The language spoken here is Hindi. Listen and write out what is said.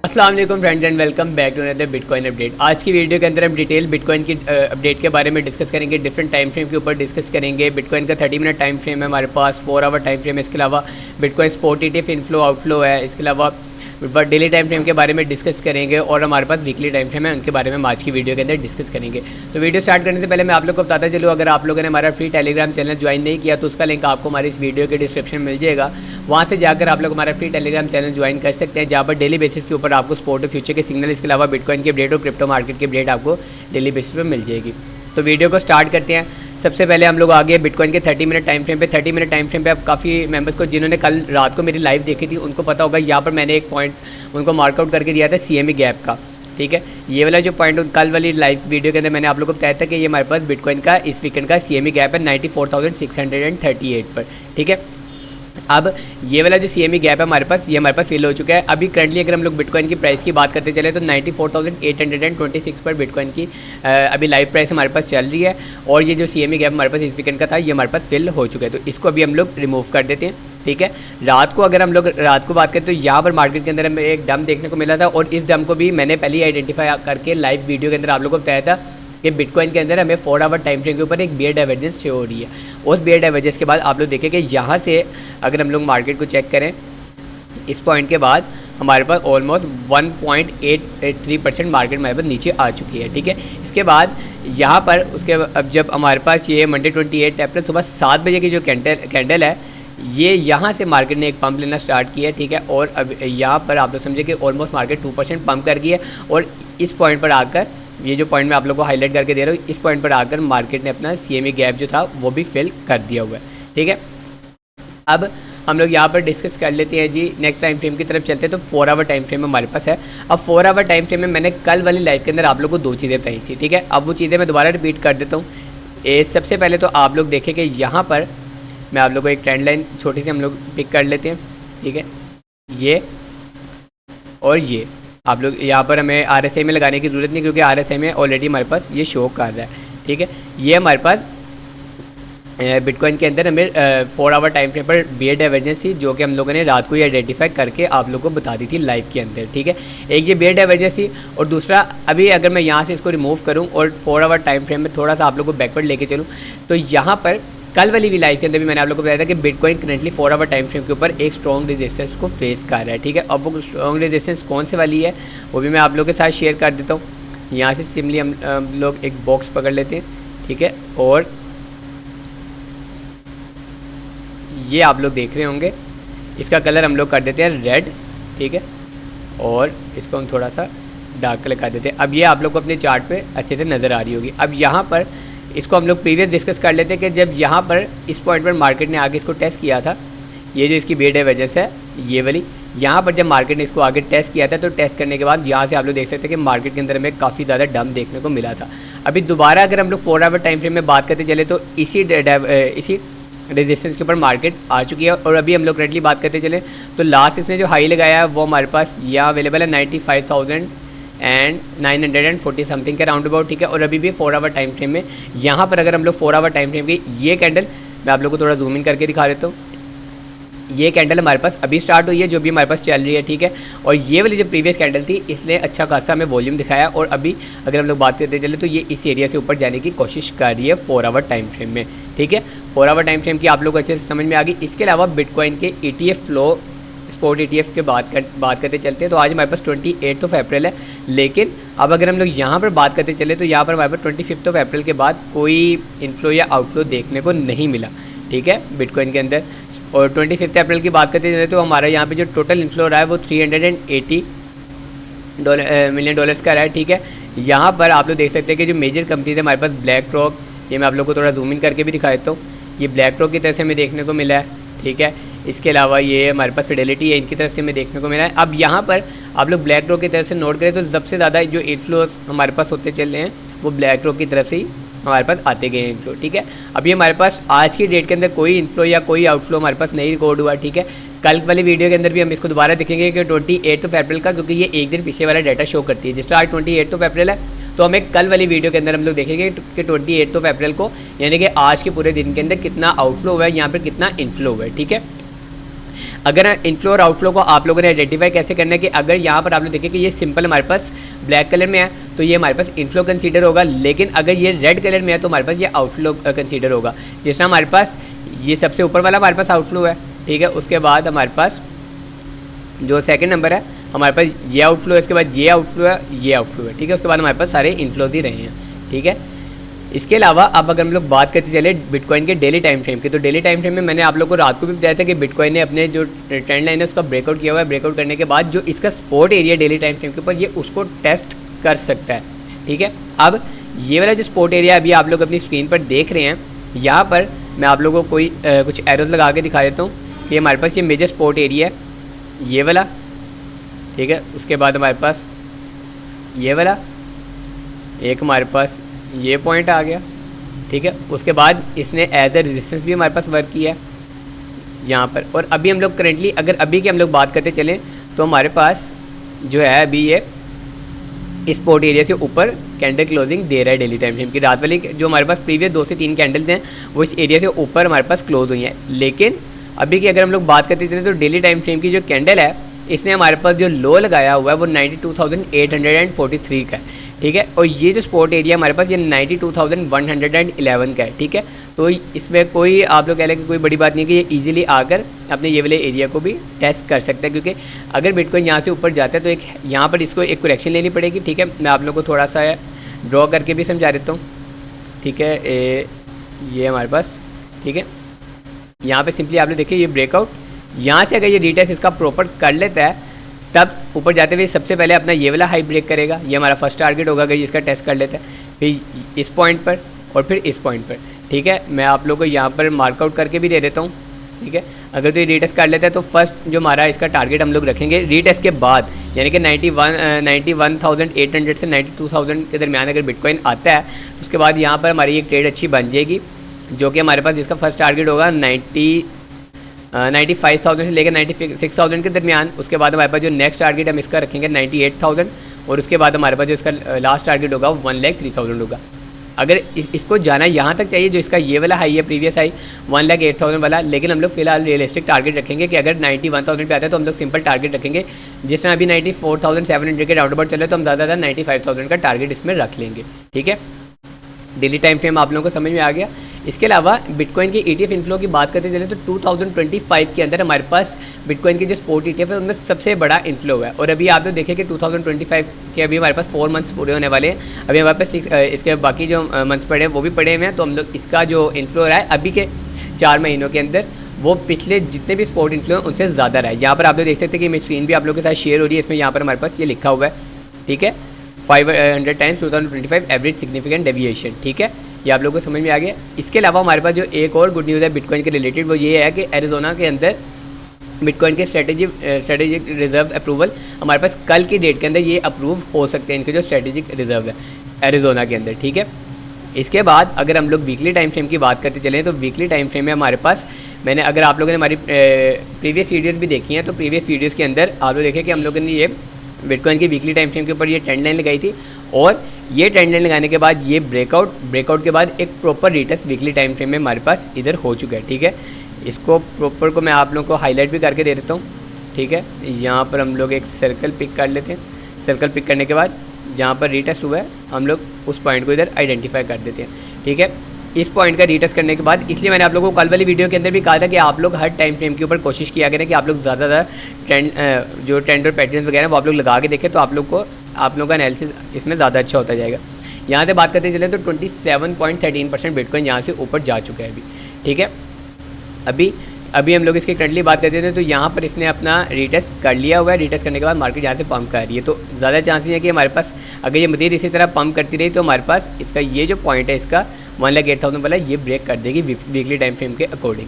अस्सलाम वालेकुम friends and welcome back to another bitcoin update. आज की वीडियो के अंदर हम डिटेल बिटकॉइन की अपडेट के बारे में डिस्कस करेंगे। डिफरेंट टाइम फ्रेम के ऊपर डिस्कस करेंगे। बिटकॉइन का 30 मिनट टाइम फ्रेम है हमारे पास, 4 आवर टाइम फ्रेम है। इसके अलावा bitcoin spot ETF inflow outflow है। इसके अलावा डेली टाइम फ्रेम के बारे में डिस्कस करेंगे और हमारे पास वीकली टाइम फ्रेम है, उनके बारे में हम आज की वीडियो के अंदर डिस्कस करेंगे। तो वीडियो स्टार्ट करने से पहले मैं आप लोग को बताता चलूँ, अगर आप लोगों ने हमारा फ्री टेलीग्राम चैनल ज्वाइन नहीं किया तो उसका लिंक आपको हमारी इस वीडियो के डिस्क्रिप्शन में मिल जाएगा। वहाँ से जाकर आप लोग हमारा फ्री टेलीग्राम चैनल ज्वाइन कर सकते हैं, जहाँ पर डेली बेसिस के ऊपर आपको स्पॉट और फ्यूचर के सिग्नल, इसके अलावा बिटकॉइन की अपडेट और क्रिप्टो मार्केट की अपडेट आपको डेली बेसिस पर मिल जाएगी। तो वीडियो को स्टार्ट करते हैं। सबसे पहले हम लोग आगे बिटकॉइन के 30 मिनट टाइम फ्रेम पे 30 मिनट टाइम फ्रेम पे अब काफ़ी मेंबर्स को जिन्होंने कल रात को मेरी लाइव देखी थी उनको पता होगा, यहाँ पर मैंने एक पॉइंट उनको मार्कआउट करके दिया था CME गैप का। ठीक है, ये वाला जो पॉइंट कल वाली लाइव वीडियो के अंदर मैंने आप लोगों को बताया था कि ये हमारे पास बिटकॉइन का इस वीकेंड का CME गैप है 94,638 पर। ठीक है, अब ये वाला जो CME गैप है हमारे पास, ये हमारे पास फिल हो चुका है। अभी करंटली अगर हम लोग बिटकॉइन की प्राइस की बात करते चले तो 94,826 पर बिटकॉइन की अभी लाइव प्राइस हमारे पास चल रही है। और ये जो CME गैप हमारे पास इस वीकेंड का था, ये हमारे पास फिल हो चुका है। तो इसको अभी हम लोग रिमूव कर देते हैं। ठीक है, रात को अगर हम लोग रात को बात करें तो यहाँ पर मार्केट के अंदर हमें एक डम देखने को मिला था, और इस डम को भी मैंने पहले ही आइडेंटिफाई करके लाइव वीडियो के अंदर आप लोगों को बताया था कि बिटकॉइन के अंदर हमें 4 आवर टाइम फ्रेम के ऊपर एक बियर डाइवर्जेंस शो हो रही है। उस बियर डाइवर्जेंस के बाद आप लोग देखें कि यहाँ से अगर हम लोग मार्केट को चेक करें, इस पॉइंट के बाद हमारे पास ऑलमोस्ट 1.83% मार्केट हमारे पास नीचे आ चुकी है। ठीक है, इसके बाद यहाँ पर उसके अब जब हमारे पास ये मंडे 28 अप्रैल सुबह 7 बजे की जो कैंडल है, ये यहाँ से मार्केट ने एक पंप लेना स्टार्ट किया है। ठीक है, और अब यहाँ पर आप लोग समझे कि ऑलमोस्ट मार्केट 2% पंप कर गई है, और इस पॉइंट पर आकर, ये जो पॉइंट मैं आप लोगों को हाईलाइट करके दे रहा हूँ, इस पॉइंट पर आकर मार्केट ने अपना CME गैप जो था वो भी फिल कर दिया हुआ है। ठीक है, अब हम लोग यहाँ पर डिस्कस कर लेते हैं जी। नेक्स्ट टाइम फ्रेम की तरफ चलते हैं। तो 4 आवर टाइम फ्रेम हमारे पास है। अब 4 आवर टाइम फ्रेम में मैंने कल वाली लाइव के अंदर आप लोगों को 2 चीज़ें बताई थी। ठीक है, अब वो चीज़ें मैं दोबारा रिपीट कर देता हूँ। सबसे पहले तो आप लोग देखें कि यहाँ पर मैं आप लोग को एक ट्रेंड लाइन छोटी सी हम लोग पिक कर लेते हैं। ठीक है, ये और ये आप लोग यहाँ पर हमें RSI में लगाने की ज़रूरत नहीं, क्योंकि RSI में ऑलरेडी हमारे पास ये शो कर रहा है। ठीक है, ये हमारे पास बिटकॉइन के अंदर हमें 4 आवर टाइम फ्रेम पर बियर डाइवर्जेंस थी, जो कि हम लोगों ने रात को ही आइडेंटिफाई करके आप लोगों को बता दी थी लाइव के अंदर। ठीक है, एक ये बियर डाइवर्जेंस थी, और दूसरा अभी अगर मैं यहाँ से इसको रिमूव करूँ और 4 आवर टाइम फ्रेम में थोड़ा सा आप लोगों को बैकवर्ड लेके चलूँ, तो यहाँ पर कल वाली भी लाइव के अंदर भी मैंने आप लोगों को बताया था कि bitcoin currently 4 hour time frame के ऊपर एक स्ट्रॉन्ग रेजिस्टेंस को फेस कर रहा है। ठीक है, अब वो स्ट्रॉन्ग रेजिस्टेंस कौन से वाली है वो भी मैं आप लोगों के साथ शेयर कर देता हूँ। यहाँ से सिंपली हम लोग एक बॉक्स पकड़ लेते हैं। ठीक है, और ये आप लोग देख रहे होंगे, इसका कलर हम लोग कर देते हैं रेड। ठीक है, और इसको हम थोड़ा सा डार्क कलर कर देते हैं। अब ये आप लोग को अपने चार्ट पे अच्छे से नज़र आ रही होगी। अब यहाँ पर इसको हम लोग प्रीवियस डिस्कस कर लेते हैं कि जब यहाँ पर इस पॉइंट पर मार्केट ने आगे इसको टेस्ट किया था, ये जो इसकी बियर डाइवर्जेंस है ये वाली, यहाँ पर जब मार्केट ने इसको आगे टेस्ट किया था, तो टेस्ट करने के बाद यहाँ से आप लोग देख सकते हैं कि मार्केट के अंदर हमें काफ़ी ज़्यादा डंप देखने को मिला था। अभी दोबारा अगर हम लोग 4 आवर टाइम फ्रेम में बात करते चले तो इसी रेजिस्टेंस के ऊपर मार्केट आ चुकी है। और अभी हम लोग करेंटली बात करते चले तो लास्ट इसने जो हाई लगाया है वो हमारे पास यहाँ अवेलेबल है 95,940 समथिंग के राउंड अबाउट। ठीक है, और अभी भी 4 आवर टाइम फ्रेम में यहाँ पर अगर हम लोग 4 आवर टाइम फ्रेम की ये कैंडल मैं आप लोग को थोड़ा जूम इन करके दिखा देता हूँ। ये कैंडल हमारे पास अभी स्टार्ट हुई है, जो भी हमारे पास चल रही है। ठीक है, और ये वाली जो प्रीवियस कैंडल थी इसने अच्छा खासा हमें वॉल्यूम दिखाया, और अभी अगर हम लोग बात करते चले तो ये इस एरिया से ऊपर जाने की कोशिश कर रही है 4 आवर टाइम फ्रेम में। ठीक है, 4 आवर टाइम फ्रेम की आप लोग अच्छे से समझ में आ गई। इसके अलावा बिटकॉइन के ETF फ्लो स्पॉट ETF के बात करते चलते हैं। तो आज हमारे पास 28 अप्रैल है, लेकिन अब अगर हम लोग यहाँ पर बात करते चले तो यहाँ पर हमारे पास 25 अप्रैल के बाद कोई इनफ्लो या आउटफ्लो देखने को नहीं मिला। ठीक है, बिटकॉइन के अंदर। और 25 अप्रैल की बात करते चले तो हमारा यहाँ पे जो टोटल इनफ्लो रहा है वो $380 मिलियन का रहा है। ठीक है, यहाँ पर आप लोग देख सकते हैं कि जो मेजर कंपनीज है हमारे पास, ब्लैक रॉक, ये मैं आप लोग को थोड़ा जूम इन करके भी दिखा देता हूँ, ये ब्लैक रॉक की तरफ से हमें देखने को मिला है। ठीक है, इसके अलावा ये हमारे पास फिडेलिटी है, इनकी तरफ से हमें देखने को मिला है। अब यहाँ पर आप लोग ब्लैक रॉक की तरफ से नोट करें तो सबसे ज़्यादा जो इनफ्लो हमारे पास होते चल रहे हैं वो ब्लैक रॉक की तरफ से ही हमारे पास आते गए इनफ्लो। ठीक है, अभी हमारे पास आज की डेट के अंदर कोई इनफ्लो या कोई आउटफ्लो हमारे पास नहीं रिकॉर्ड हुआ। ठीक है, कल वाली वीडियो के अंदर भी हम इसको दोबारा देखेंगे कि 28 अप्रैल का, क्योंकि ये एक दिन पीछे वाला डाटा शो करती है। जिस तरह आज 28 अप्रैल है, तो हमें कल वाली वीडियो के अंदर हम लोग देखेंगे कि 28 अप्रैल को, यानी कि आज के पूरे दिन के अंदर कितना आउटफ्लो हुआ है, यहाँ पर कितना इनफ्लो हुआ है। ठीक है, अगर इनफ्लो और आउटफ्लो को आप लोगों ने आइडेंटिफाई कैसे करना है कि अगर यहाँ पर आप लोग देखें कि ये सिंपल हमारे पास ब्लैक कलर में है तो ये हमारे पास इनफ्लो कंसीडर होगा, लेकिन अगर ये रेड कलर में है तो हमारे पास ये आउटफ्लो कंसीडर होगा। जिस तरह हमारे पास ये सबसे ऊपर वाला हमारे पास आउटफ्लो है, ठीक है। उसके बाद हमारे पास जो सेकंड नंबर है हमारे पास ये आउटफ्लो है, इसके बाद ये आउटफ्लो है, ये आउटफ्लो है, ठीक है। उसके बाद हमारे पास सारे इनफ्लोज ही रहे हैं, ठीक है। इसके अलावा अब अगर हम लोग बात करते चले बिटकॉइन के डेली टाइम फ्रेम की, तो डेली टाइम फ्रेम में मैंने आप लोगों को रात को भी बताया था कि बिटकॉइन ने अपने जो ट्रेंड लाइन है उसका ब्रेकआउट किया हुआ है। ब्रेकआउट करने के बाद जो इसका support area daily time frame के ऊपर ये उसको टेस्ट कर सकता है, ठीक है। अब ये वाला जो सपोर्ट एरिया अभी आप लोग अपनी स्क्रीन पर देख रहे हैं, यहाँ पर मैं आप लोगों को कोई कुछ एरोज लगा के दिखा देता हूँ कि हमारे पास ये मेजर सपोर्ट एरिया है ये वाला, ठीक है। उसके बाद हमारे पास ये वाला एक हमारे पास ये पॉइंट आ गया, ठीक है। उसके बाद इसने एज ए रेजिस्टेंस भी हमारे पास वर्क किया है यहाँ पर। और अभी हम लोग करेंटली अगर अभी की हम लोग बात करते चलें तो हमारे पास जो है अभी ये इस सपोर्ट एरिया से ऊपर कैंडल क्लोजिंग दे रहा है डेली टाइम फ्रेम की। रात वाली जो हमारे पास प्रीवियस 2 से 3 कैंडल्स हैं वो इस एरिया से ऊपर हमारे पास क्लोज हुई हैं, लेकिन अभी की अगर हम लोग बात करते चले तो डेली टाइम फ्रेम की जो कैंडल है इसने हमारे पास जो लो लगाया हुआ है वो 92,843 का है, ठीक है। और ये जो सपोर्ट एरिया हमारे पास ये 92,111 का है, ठीक है। तो इसमें कोई आप लोग कह लें कि कोई बड़ी बात नहीं कि ये इजीली आकर अपने ये वाले एरिया को भी टेस्ट कर सकता है, क्योंकि अगर बिटकॉइन यहाँ से ऊपर जाता है तो एक यहाँ पर इसको एक करेक्शन लेनी पड़ेगी, ठीक है। मैं आप लोग को थोड़ा सा ड्रॉ करके भी समझा देता हूँ, ठीक है। ये हमारे पास, ठीक है। यहाँ पर सिंपली आप लोग देखिए ये ब्रेकआउट यहाँ से अगर ये रीटेस्ट इसका प्रॉपर कर लेता है तब ऊपर जाते हुए सबसे पहले अपना ये वाला हाई ब्रेक करेगा, ये हमारा फर्स्ट टारगेट होगा अगर इसका टेस्ट कर लेता है, फिर इस पॉइंट पर और फिर इस पॉइंट पर, ठीक है। मैं आप लोगों को यहाँ पर मार्कआउट करके भी दे देता हूँ, ठीक है। अगर तो ये रीटेस्ट कर लेता है तो फर्स्ट जो हमारा इसका टारगेट हम लोग रखेंगे रीटेस्ट के बाद, यानी कि 91,800 से 92,000 के दरमियान अगर बिटकॉइन आता है तो उसके बाद यहाँ पर हमारी एक ट्रेड अच्छी बन जाएगी, जो कि हमारे पास जिसका फर्स्ट टारगेट होगा 95,000 से लेकर 96,000 के दरमियान। उसके बाद हमारे पास जो नेक्स्ट टारगेट हम इसका रखेंगे 98,000 और उसके बाद हमारे पास जो इसका लास्ट टारगेट होगा 1,03,000 होगा। अगर इसको जाना यहाँ तक चाहिए जो इसका ये वाला हाई है प्रीवियस हाई 1,08,000 वाला, लेकिन हम लोग फिलहाल रियलिस्टिक टारगेट रखेंगे कि अगर 91,000 पे आता है तो हम लोग सिंपल टारगेट रखेंगे। जिस तरह अभी 94,700 के राउंड अबाउट चले तो हम ज़्यादा 95,000 का टारगेट इसमें रख लेंगे, ठीक है। डेली टाइम फ्रेम आप लोगों को समझ में आ गया। इसके अलावा बिटकॉइन की ETF इनफ्लो की बात करते चले तो 2025 के अंदर हमारे पास बिटकॉइन की जो स्पोर्ट ETF है उनमें सबसे बड़ा इनफ्लो है। और अभी आप लोग देखें कि 2025 के अभी हमारे पास 4 मंथ्स पूरे होने वाले हैं, अभी हमारे पास इसके बाकी जो मंथ्स पड़े हैं वो भी पड़े हुए हैं। तो हम लोग इसका जो इनफ्लो रहा है अभी के 4 महीनों के अंदर वो पिछले जितने भी स्पोर्ट इनफ्लो हैं उनसे ज़्यादा रहा है। यहाँ पर आप लोग देख सकते हैं कि मेरी स्क्रीन भी आप लोग के साथ शेयर हो रही है, इसमें यहाँ पर हमारे पास ये लिखा हुआ है, ठीक है, 500 टाइम्स 2025 एवरेज सिग्निफिकेंट डेविएशन, ठीक है। ये आप लोगों को समझ में आ गया। इसके अलावा हमारे पास जो एक और गुड न्यूज़ है बिटकॉइन के रिलेटेड वो ये है कि एरिजोना के अंदर बिटकॉइन के स्ट्रेटेजिक रिजर्व अप्रूवल हमारे पास कल की डेट के अंदर ये अप्रूव हो सकते हैं, इनके जो स्ट्रेटेजिक रिजर्व है एरिजोना के अंदर, ठीक है। इसके बाद अगर हम लोग वीकली टाइम फ्रेम की बात करते चलें तो वीकली टाइम फ्रेम में हमारे पास मैंने अगर आप लोगों ने हमारी प्रीवियस वीडियोज़ भी देखी हैं तो प्रीवियस वीडियोज़ के अंदर आप लोग देखें कि हम लोगों ने ये बिटकॉइन की वीकली टाइम फ्रेम के ऊपर ये ट्रेंड लाइन लगाई थी और ये ट्रेंड लाइन लगाने के बाद ये ब्रेकआउट के बाद एक proper retest weekly time frame में हमारे पास इधर हो चुका है, ठीक है। इसको प्रॉपर को मैं आप लोगों को हाईलाइट भी करके दे देता हूँ, ठीक है। यहाँ पर हम लोग एक सर्कल पिक कर लेते हैं। सर्कल पिक करने के बाद जहाँ पर रिटेस्ट हुआ है हम लोग उस पॉइंट को इधर आइडेंटिफाई कर देते हैं, ठीक है। इस पॉइंट का रीटेस्ट करने के बाद इसलिए मैंने आप लोगों को कल वाली वीडियो के अंदर भी कहा था कि आप लोग हर टाइम फ्रेम के ऊपर कोशिश किया करें कि आप लोग ज़्यादा ट्रेंड जो ट्रेंड और पैटर्न्स वगैरह वो आप लोग लगा के देखें तो आप लोगों का एनालिसिस इसमें ज़्यादा अच्छा होता जाएगा। यहाँ से बात करते चले तो 27.13% बिटकॉइन यहाँ से ऊपर जा चुका है अभी, ठीक है। अभी हम लोग इसकी करंटली बात करते थे तो यहाँ पर इसने अपना रिटेस्ट कर लिया हुआ है। रिटेस्ट करने के बाद मार्केट यहाँ से पम्प कर रही है, तो ज़्यादा चांसेस है कि हमारे पास अगर ये मज़ीद इसी तरह पम्प करती रही तो हमारे पास इसका ये जो पॉइंट है इसका 1,08,000 वाला ये ब्रेक कर देगी वीकली टाइम फ्रेम के अकॉर्डिंग।